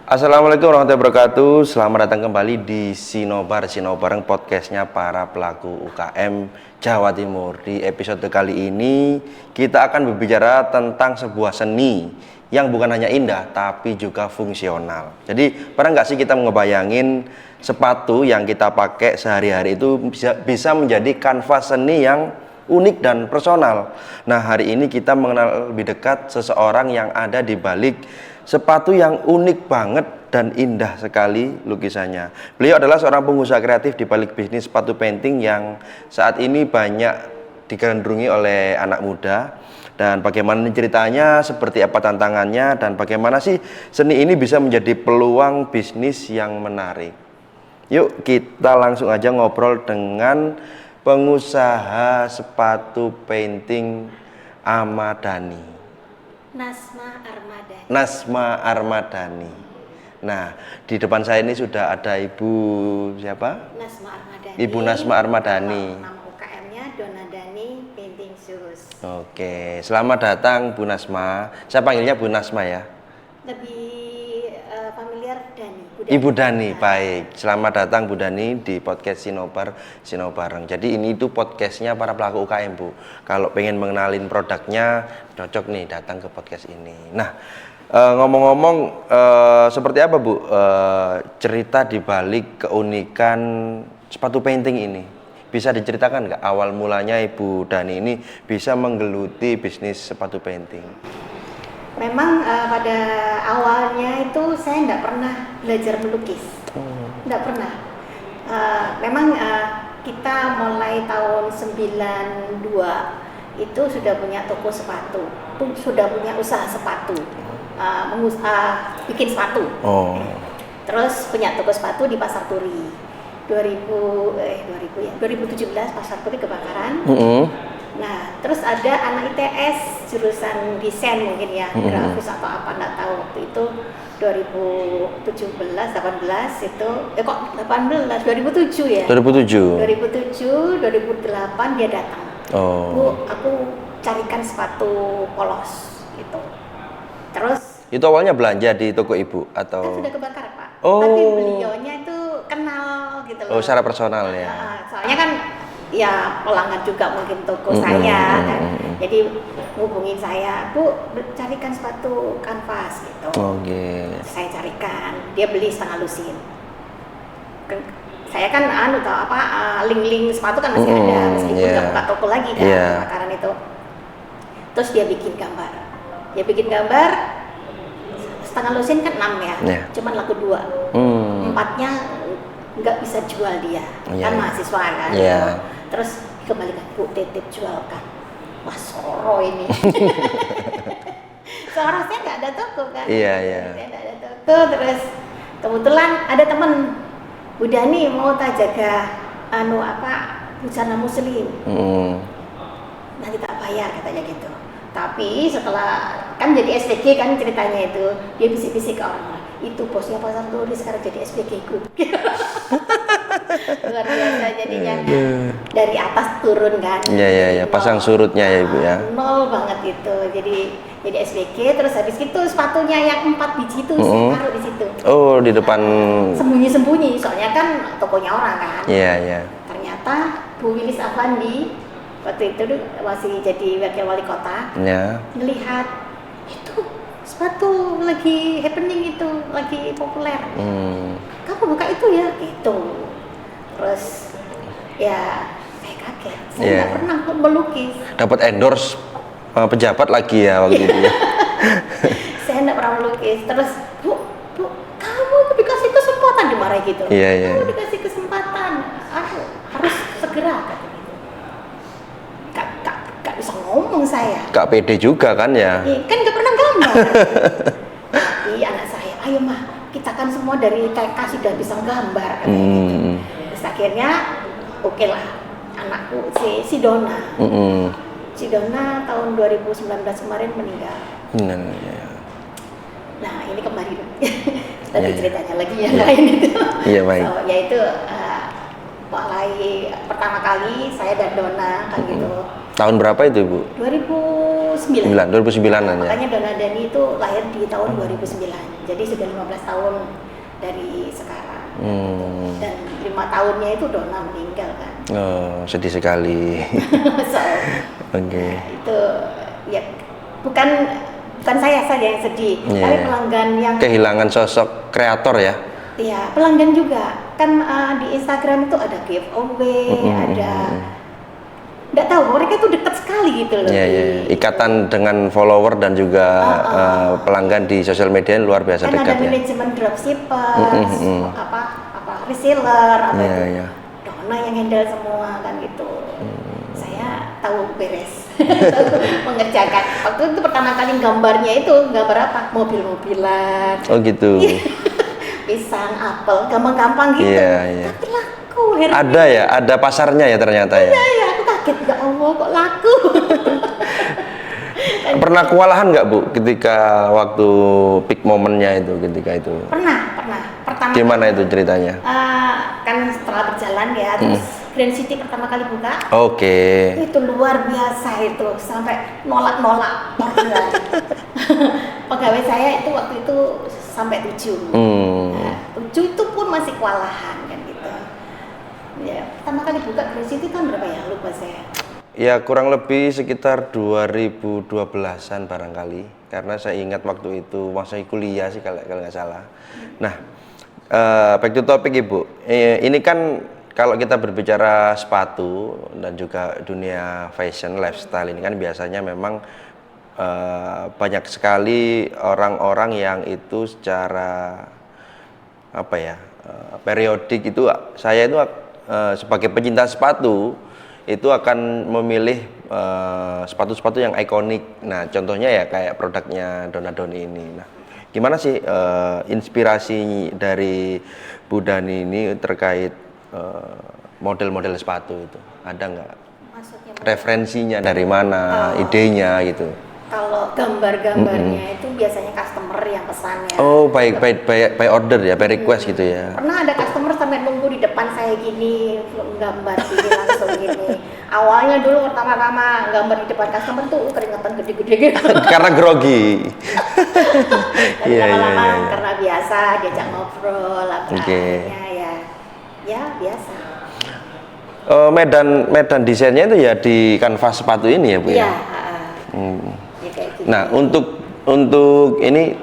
Assalamualaikum warahmatullahi wabarakatuh. Selamat datang kembali di Sinobar Bareng, podcastnya para pelaku UKM Jawa Timur. Di episode kali ini kita akan berbicara tentang sebuah seni yang bukan hanya indah tapi juga fungsional. Jadi pernah nggak sih kita ngebayangin sepatu yang kita pakai sehari-hari itu bisa menjadi kanvas seni yang unik dan personal. Nah, hari ini kita mengenal lebih dekat seseorang yang ada di balik sepatu yang unik banget dan indah sekali lukisannya. Beliau adalah seorang pengusaha kreatif di balik bisnis sepatu painting yang saat ini banyak digandrungi oleh anak muda. Dan bagaimana ceritanya, seperti apa tantangannya, dan bagaimana sih seni ini bisa menjadi peluang bisnis yang menarik. Yuk kita langsung aja ngobrol dengan pengusaha sepatu painting Ahmadani. Nasma Armadani. Nah, di depan saya ini sudah ada Ibu siapa? Nasma Armadani. Ibu Nasma Armadani. Nama UKM-nya Donadani Painting Shoes. Oke, selamat datang Bu Nasma. Saya panggilnya Bu Nasma ya. Lebih familiar Dani. Ibu Dani, baik. Selamat datang Bu Dani di podcast Sinobareng. Jadi ini itu podcastnya para pelaku UKM Bu. Kalau pengen mengenalin produknya, cocok nih datang ke podcast ini. Nah, ngomong-ngomong, seperti apa Bu cerita di balik keunikan sepatu painting ini? Bisa diceritakan nggak awal mulanya Ibu Dani ini bisa menggeluti bisnis sepatu painting? Memang pada awalnya itu saya tidak pernah belajar melukis, tidak pernah. Memang kita mulai tahun 92 itu sudah punya toko sepatu, sudah punya usaha sepatu, bikin sepatu. Terus punya toko sepatu di Pasar Turi. 2017 Pasar Turi kebakaran. Nah, terus ada anak ITS jurusan desain mungkin ya, grafis atau apa nggak tahu, waktu itu 2017, 18 itu, kok 18, 2007 ya? 2008 dia datang. Bu, aku carikan sepatu polos gitu. Terus itu awalnya belanja di toko Ibu atau? Kan sudah kebakar Pak. Tapi beliaunya itu kenal gitu loh. Secara personal ya. Soalnya kan ya pelanggan juga mungkin toko saya kan. Jadi hubungin saya, Bu, carikan sepatu kanvas gitu. Saya carikan, dia beli setengah lusin. Saya kan link-link sepatu kan masih ada, meskipun nggak buka toko lagi kan kebakaran itu. Terus dia bikin gambar. Setengah lusin kan 6 ya, cuman laku 2. 4-nya nggak bisa jual dia, kan mahasiswa kan. Terus kembalikan, Bu, titip jualkan. Wah, soro ini. Soro saya nggak ada toko kan. Saya nggak ada toko. Terus kebetulan ada temen, Bu Dani mau tak jaga busana muslim. Nanti tak bayar katanya gitu. Tapi setelah kan jadi SPG kan ceritanya itu, dia bisik-bisik ke orang, itu bosnya Pasar Turi sekarang jadi SPG ku. Luar biasa jadinya. Dari atas turun kan. Pasang surutnya ya Ibu ya. Nol banget itu. Jadi SPG, terus habis itu sepatunya yang 4 biji itu saya taruh di situ. Oh, di depan. Sembunyi-sembunyi, soalnya kan tokonya orang kan. Iya. Ternyata Bu Wilis Afandi waktu itu masih jadi wakil wali kota, melihat itu sepatu lagi happening, itu lagi populer. Kamu buka itu ya, gitu. Terus ya saya kaget, saya nggak pernah melukis. Dapat endorse pejabat lagi ya waktu itu. Saya nggak pernah melukis. Terus bu, kamu dikasih kesempatan, dimarahi gitu. Kamu dikasih kesempatan, harus segera katanya. Gak bisa ngomong saya. Gak pede juga kan ya? Kan gak pernah gambar. Tapi anak saya, ayo mah, kita kan semua dari TK sudah bisa gambar katanya gitu. Terus akhirnya oke lah, anakku si Dona. Si Dona tahun 2019 kemarin meninggal. Nah ini kembali tadi ceritanya lagi yang lain itu. Iya baik. So, yaitu mulai pertama kali saya dan Dona kan gitu. Tahun berapa itu Ibu? 2009. 2009 ya. Makanya Dona Dani itu lahir di tahun 2009. Jadi sudah 15 tahun dari sekarang. Dan 5 tahunnya itu Dona meninggal kan. Oh, sedih sekali. So, Oke. itu ya bukan saya saja yang sedih, tapi pelanggan yang kehilangan sosok kreator ya. Iya, pelanggan juga kan di Instagram itu ada giveaway, ada nggak tahu mereka itu dekat sekali gitu loh. Iya. Ikatan dengan follower dan juga pelanggan di sosial media luar biasa kan dekat ada manajemen dropshippers, apa reseller, Dona yang handle semua kan gitu. Saya tahu beres, mengerjakan. Waktu itu pertama kali gambarnya itu gambar apa? Mobil-mobilan. Oh gitu. Pisang, apel, gampang-gampang gitu. Iya. Tapi laku. Ada ya, ada pasarnya ya ternyata ya. Iya, aku kaget, ya Allah kok laku. Pernah kewalahan nggak Bu ketika waktu peak momennya itu ketika itu? Pernah. Pertama. Gimana itu ceritanya? Kan setelah berjalan ya, terus Grand City pertama kali buka. Oke. Itu luar biasa itu, sampai nolak orderan. Pegawai saya itu waktu itu sampai 7. 7 itu pun masih kewalahan kan gitu. Ya, pertama kali buka Grand City kan berapa ya? Lupa saya. Ya kurang lebih sekitar 2012-an barangkali, karena saya ingat waktu itu masih kuliah sih kalau nggak salah. Nah, back to topic Ibu, ini kan kalau kita berbicara sepatu dan juga dunia fashion lifestyle ini kan biasanya memang banyak sekali orang-orang yang itu secara periodik itu saya itu sebagai pecinta sepatu itu akan memilih sepatu-sepatu yang ikonik. Nah, contohnya ya kayak produknya Dona Doni ini. Nah, gimana sih inspirasi dari Bu Dani ini terkait model-model sepatu itu? Ada nggak? Maksudnya referensinya dari mana, idenya gitu? Kalau gambar-gambarnya itu biasanya customer yang pesan ya. Oh, by order ya, by request gitu ya. Pernah ada customer sampai nunggu di depan saya gini, gambar gini langsung gini. Awalnya dulu pertama-tama gambar di depan customer tuh keringetan gede-gede gitu. Karena grogi. Iya. Karena biasa diajak ngobrol, ya biasa. Medan desainnya itu ya di kanvas sepatu ini ya Bu ya? Iya. Ya, kayak gitu. Nah untuk ini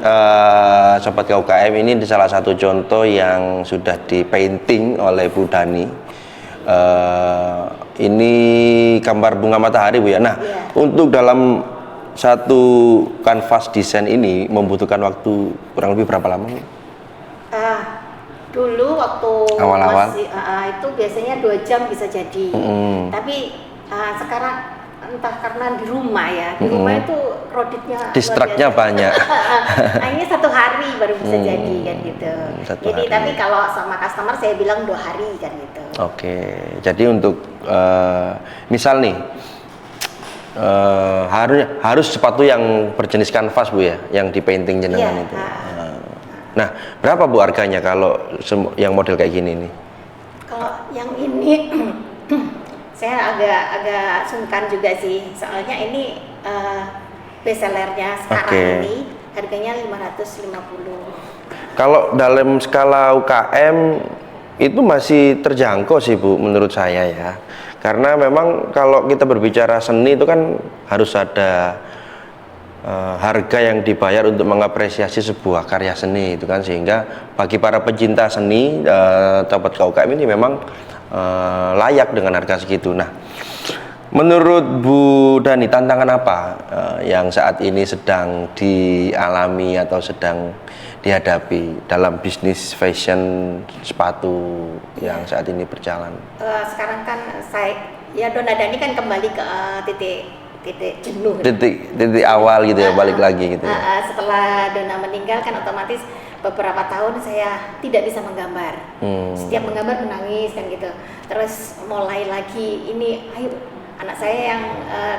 Sobat KUKM ini salah satu contoh yang sudah di painting oleh Bu Dani. Ini gambar bunga matahari Bu ya. Nah untuk dalam satu kanvas desain ini membutuhkan waktu kurang lebih berapa lama? Dulu waktu awal-awal masih itu biasanya 2 jam bisa jadi. Tapi sekarang entah karena di rumah ya, di rumah itu kreditnya distraktnya banyak. Nah, ini 1 hari baru bisa jadi kan gitu. Jadi tapi kalau sama customer saya bilang 2 hari kan gitu. Oke, jadi untuk misal nih harus sepatu yang berjenis kanvas Bu ya, yang di painting jenengan itu. Nah, berapa Bu harganya kalau yang model kayak gini nih? Kalau yang ini saya agak sungkan juga sih, soalnya ini bestsellernya sekarang ini harganya 550. Kalau dalam skala UKM itu masih terjangkau sih Bu menurut saya ya, karena memang kalau kita berbicara seni itu kan harus ada harga yang dibayar untuk mengapresiasi sebuah karya seni itu kan, sehingga bagi para pecinta seni Sobat KUKM ini memang layak dengan harga segitu. Nah, menurut Bu Dani tantangan apa yang saat ini sedang dialami atau sedang dihadapi dalam bisnis fashion sepatu yang saat ini berjalan? Sekarang kan Dona Dani kan kembali ke titik jenuh. Titik awal gitu ya, balik lagi gitu. Setelah Dona meninggal kan otomatis beberapa tahun saya tidak bisa menggambar. Setiap menggambar menangis kan gitu. Terus mulai lagi ini, ayo anak saya yang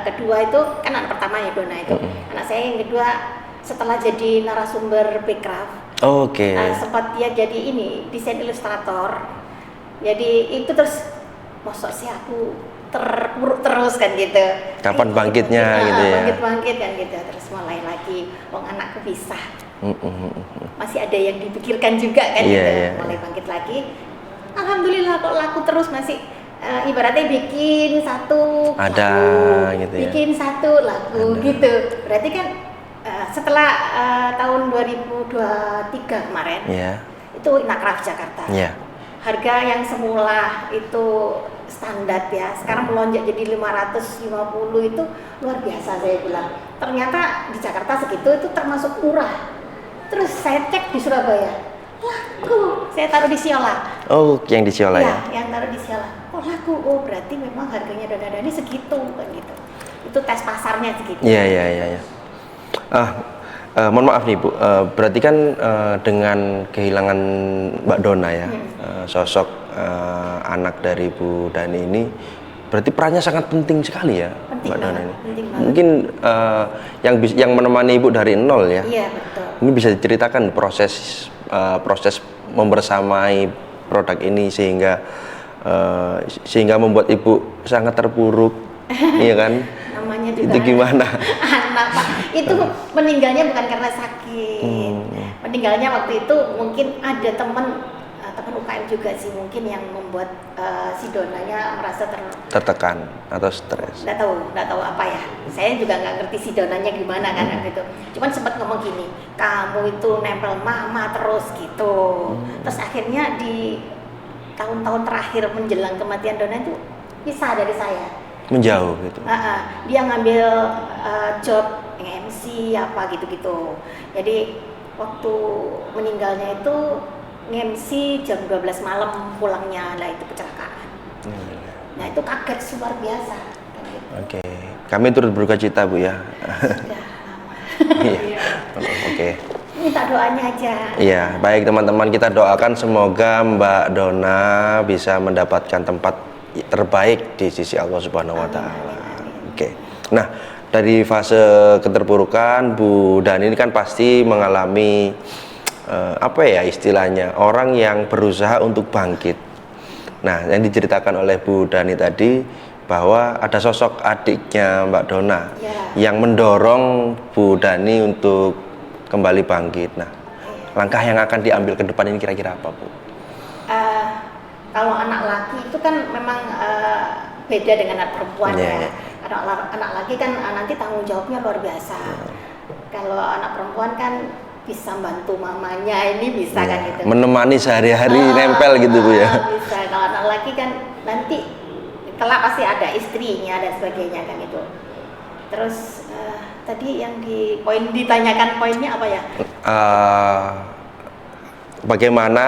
kedua itu kan anak pertama ya Dona itu. Anak saya yang kedua setelah jadi narasumber Bekraf, sempat dia jadi ini desain ilustrator. Jadi itu terus mosok sih aku terpuruk terus kan gitu. Kapan bangkitnya gitu ya? Bangkit kan gitu. Terus mulai lagi, wong anakku bisa. Masih ada yang dipikirkan juga kan gitu. Mulai bangkit lagi. Alhamdulillah kok laku terus, masih ibaratnya bikin satu ada lagu, gitu ya. Bikin satu lagu gitu. Berarti kan setelah tahun 2023 kemarin. Itu Inakraf Jakarta. Harga yang semula itu standar ya, sekarang melonjak jadi 550, itu luar biasa saya bilang. Ternyata di Jakarta segitu itu termasuk murah. Terus saya cek di Surabaya, laku. Saya taruh di Siola. Yang di Siola ya? Yang taruh di Siola. Laku. Berarti memang harganya Dona Dhani segitu kan gitu. Itu tes pasarnya segitu. Iya. Mohon maaf nih Bu, berarti kan dengan kehilangan Mbak Dona ya, sosok anak dari Bu Dhani ini, berarti perannya sangat penting sekali ya, Mbak Dona ini. Mungkin yang menemani Ibu dari nol ya. Iya betul. Ini bisa diceritakan proses membersamai produk ini sehingga membuat Ibu sangat terpuruk, iya kan? Namanya juga itu gimana? Anak Pak, itu meninggalnya bukan karena sakit. Meninggalnya waktu itu mungkin ada teman UKM juga sih mungkin yang membuat si Donanya merasa tertekan atau stres. Nggak tahu apa ya. Saya juga nggak ngerti si Donanya gimana kan gitu. Cuman sempat ngomong gini, kamu itu nempel mama terus gitu. Terus akhirnya di tahun-tahun terakhir menjelang kematian Dona itu pisah dari saya. Menjauh gitu. Dia ngambil job MC apa gitu-gitu. Jadi waktu meninggalnya itu MC jam 12 malam pulangnya, lah itu kecelakaan. Nah itu kaget luar biasa. Oke. Kami turut berduka cita Bu ya. Sudah lama. Oke. Minta doanya aja. Iya, baik teman-teman, kita doakan semoga Mbak Dona bisa mendapatkan tempat terbaik di sisi Allah Subhanahu wa taala. Oke. Nah, dari fase keterpurukan Bu Dhani ini kan pasti mengalami apa ya istilahnya, orang yang berusaha untuk bangkit. Nah, yang diceritakan oleh Bu Dhani tadi bahwa ada sosok adiknya Mbak Dona yang mendorong Bu Dhani untuk kembali bangkit. Nah, langkah yang akan diambil ke depan ini kira-kira apa, Bu? Kalau anak laki itu kan memang beda dengan anak perempuan ya. Anak laki kan nanti tanggung jawabnya luar biasa. Kalau anak perempuan kan bisa bantu mamanya, ini bisa kan gitu. Menemani sehari-hari nempel gitu Bu ya. Bisa. Kalau anak laki kan nanti kelak pasti ada istrinya dan sebagainya kan itu. Terus tadi yang ditanyakan poinnya apa ya? Bagaimana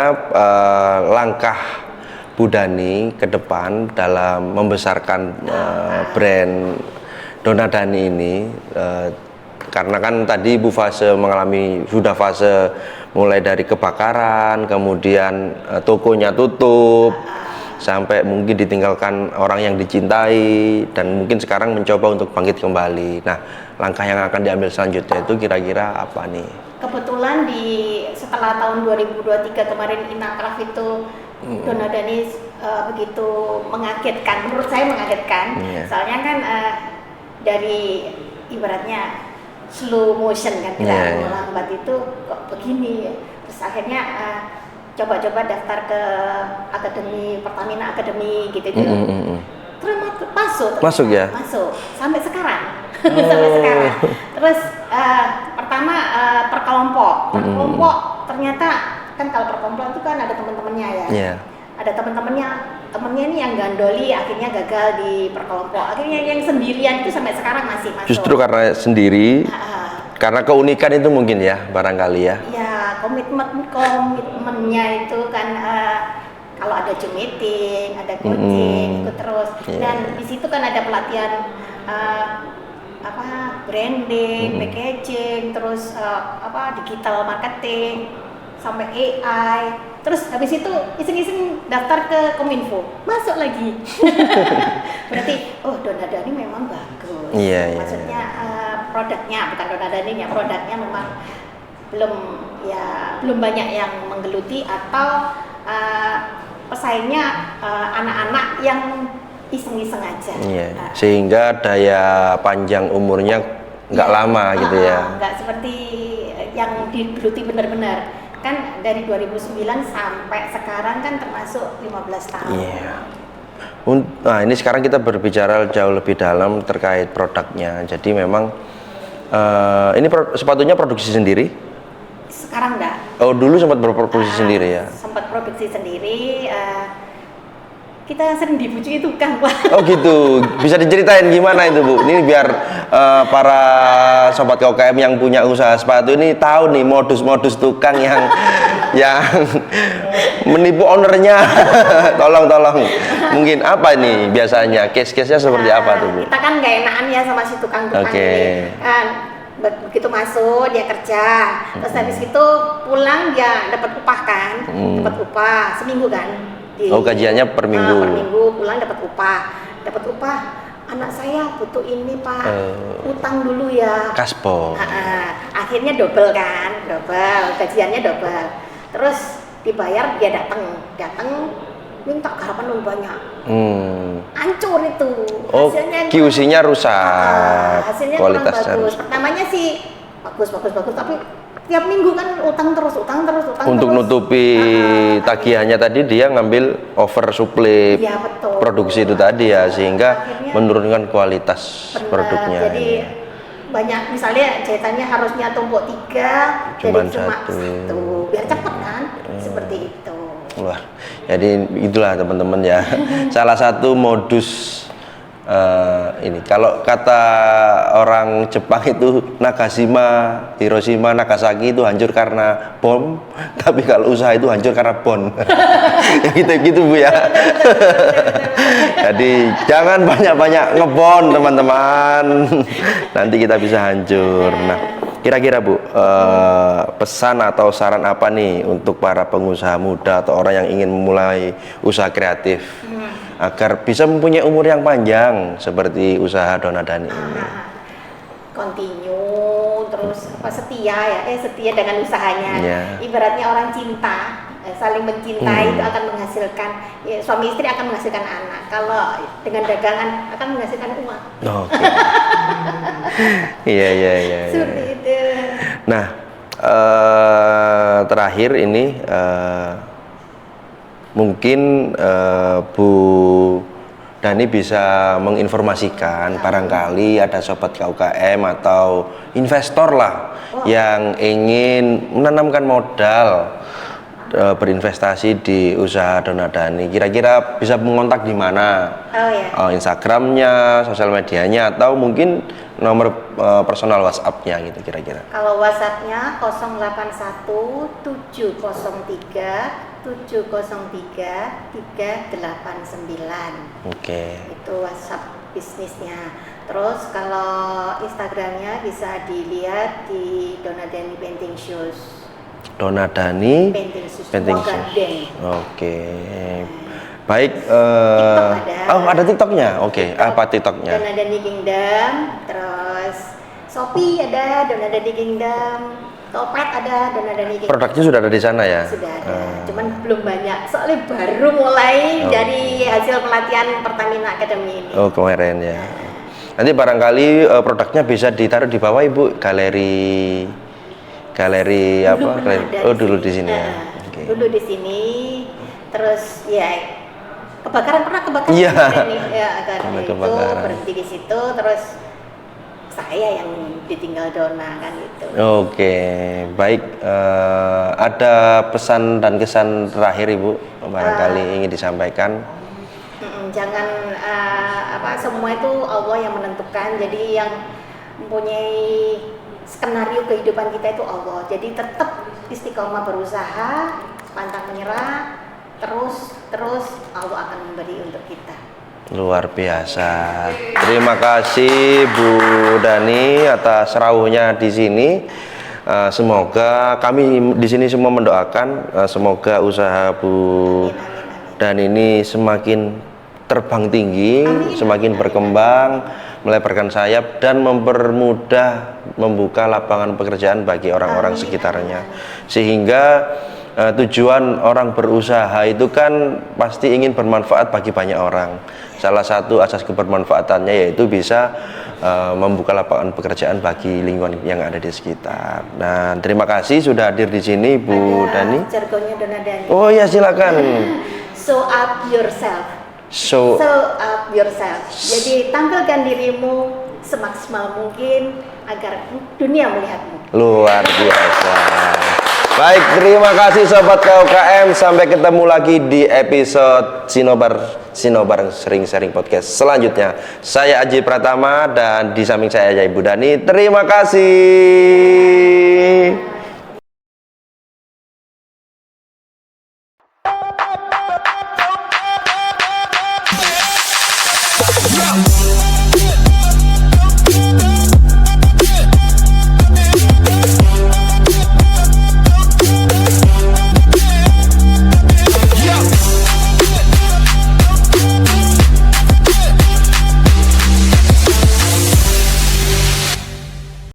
langkah Bu Dhani ke depan dalam membesarkan brand Dona Dhani ini, karena kan tadi Ibu sudah fase mulai dari kebakaran, kemudian tokonya tutup, sampai mungkin ditinggalkan orang yang dicintai, dan mungkin sekarang mencoba untuk bangkit kembali. Nah, langkah yang akan diambil selanjutnya itu kira-kira apa nih? Kebetulan setelah tahun 2023 kemarin Inakraf itu Dona Dhani begitu mengagetkan, menurut saya mengagetkan. Soalnya kan dari ibaratnya slow motion kan, tidak lambat itu kok begini. Terus akhirnya coba-coba daftar ke Akademi Pertamina Akademi gitu. Terus masuk ya? Masuk sampai sekarang. Sampai sekarang. Terus pertama per kelompok ternyata kan kalau per kelompok itu kan ada teman-temannya ya. Ada temennya ini yang gandoli akhirnya gagal di perkelompok. Akhirnya yang sendirian itu sampai sekarang masih masuk. Justru karena sendiri. Karena keunikan itu mungkin ya, barangkali ya. Ya, komitmennya itu kan kalau ada Zoom meeting, ada coaching, ikut terus. Dan di situ kan ada pelatihan branding, packaging, terus digital marketing. sampai AI. Terus habis itu iseng-iseng daftar ke Kominfo, masuk lagi. Berarti Dona Dani memang bagus. Iya. Maksudnya produknya, bukan Dona Daninya, produknya memang belum banyak yang menggeluti atau pesaingnya anak-anak yang iseng-iseng aja. Iya. Sehingga daya panjang umurnya nggak lama gitu ya. Nggak seperti yang digeluti benar-benar. Kan dari 2009 sampai sekarang kan termasuk 15 tahun. Iya. Nah, ini sekarang kita berbicara jauh lebih dalam terkait produknya. Jadi memang ini sepatunya produksi sendiri? Sekarang enggak. Oh, dulu sempat berproduksi sendiri ya? Sempat produksi sendiri. Kita sering dibujuki tukang, Pak. Oh gitu, bisa diceritain gimana itu Bu? Ini biar para sobat KUKM yang punya usaha sepatu ini tahu nih modus-modus tukang yang menipu ownernya. Tolong. Mungkin apa nih biasanya? Case-case-nya seperti apa tuh Bu? Kita kan nggak enakan ya sama si tukang-tukang ini. Kan begitu masuk dia kerja, terus habis itu pulang dia dapat upah kan, dapat upah seminggu kan. Gajiannya per minggu. Per minggu pulang dapat upah. Anak saya butuh ini Pak, utang dulu ya. Kasbon. Akhirnya double gajiannya double. Terus dibayar dia datang minta harapan lebih banyak. Hancur itu. Hasilnya QC-nya rusak. Hasilnya kualitasnya kurang bagus. Pertamanya sih bagus, tapi tiap minggu kan utang terus. Untuk nutupi tagihannya tadi dia ngambil oversupply produksi itu tadi ya, sehingga menurunkan kualitas produknya. Jadi banyak misalnya jahitannya harusnya tumpuk 3 cuma jadi cuma 1 biar cepat kan, seperti itu. Wah, jadi itulah teman-teman ya. Salah satu modus ini kalau kata orang Jepang itu Nagasima, Hiroshima, Nagasaki itu hancur karena bom, tapi kalau usaha itu hancur karena bon. Ya gitu Bu ya. Jadi jangan banyak-banyak ngebon teman-teman, nanti kita bisa hancur. Nah, kira-kira Bu, pesan atau saran apa nih untuk para pengusaha muda atau orang yang ingin memulai usaha kreatif agar bisa mempunyai umur yang panjang seperti usaha Dona Dani ini? Continue, terus setia dengan usahanya. Ibaratnya orang cinta, saling mencintai itu akan menghasilkan, suami istri akan menghasilkan anak. Kalau dengan dagangan akan menghasilkan uang. Iya. Seperti itu. Nah, terakhir ini mungkin Bu Dani bisa menginformasikan barangkali ada sobat KUKM atau investor lah yang ingin menanamkan modal berinvestasi di usaha Dona Dani. Kira-kira bisa mengontak di mana? Instagramnya, sosial medianya, atau mungkin nomor personal WhatsApp-nya gitu kira-kira. Kalau WhatsApp-nya 081 703 389. Itu WhatsApp bisnisnya. Terus kalau Instagramnya bisa dilihat di Dona Dani Painting Shoes. Dona Dani Painting Shoes. Baik. TikTok ada TikToknya. Apa TikToknya? Dona Dani Kingdom. Terus Shopee ada Dona Dani Kingdom. Topet ada Dona Dani Kingdom. Produknya sudah ada di sana ya? Sudah ada. Cuman belum banyak. Soalnya baru mulai dari hasil pelatihan Pertamina Academy ini. Kemarin ya. Nanti barangkali produknya bisa ditaruh di bawah Ibu, galeri apa? Dulu di sini ya. Dulu di sini. Terus kebakaran Iya. Karena itu berhenti di situ, terus saya yang ditinggal Dona kan gitu. Baik. Ada pesan dan kesan terakhir Ibu barangkali ingin disampaikan? Jangan semua itu Allah yang menentukan. Jadi yang mempunyai skenario kehidupan kita itu Allah. Jadi tetap istiqomah berusaha, pantang menyerah. Terus Allah akan memberi untuk kita. Luar biasa. Terima kasih Bu Dani atas rawuhnya di sini. Semoga kami di sini semua mendoakan semoga usaha Bu dan ini semakin terbang tinggi, semakin berkembang, melebarkan sayap dan mempermudah membuka lapangan pekerjaan bagi orang-orang sekitarnya. Sehingga tujuan orang berusaha itu kan pasti ingin bermanfaat bagi banyak orang. Salah satu asas kebermanfaatannya yaitu bisa membuka lapangan pekerjaan bagi lingkungan yang ada di sekitar. Nah, terima kasih sudah hadir di sini Bu Dani. Jargonnya Dona Dani. Oh ya, silakan. Show up yourself. Show up yourself. Jadi tampilkan dirimu semaksimal mungkin agar dunia melihatmu. Luar biasa. Baik, terima kasih Sobat KUKM. Sampai ketemu lagi di episode Sinobar Sering Sharing Podcast selanjutnya. Saya Aji Pratama dan di samping saya Ibu Dani. Terima kasih.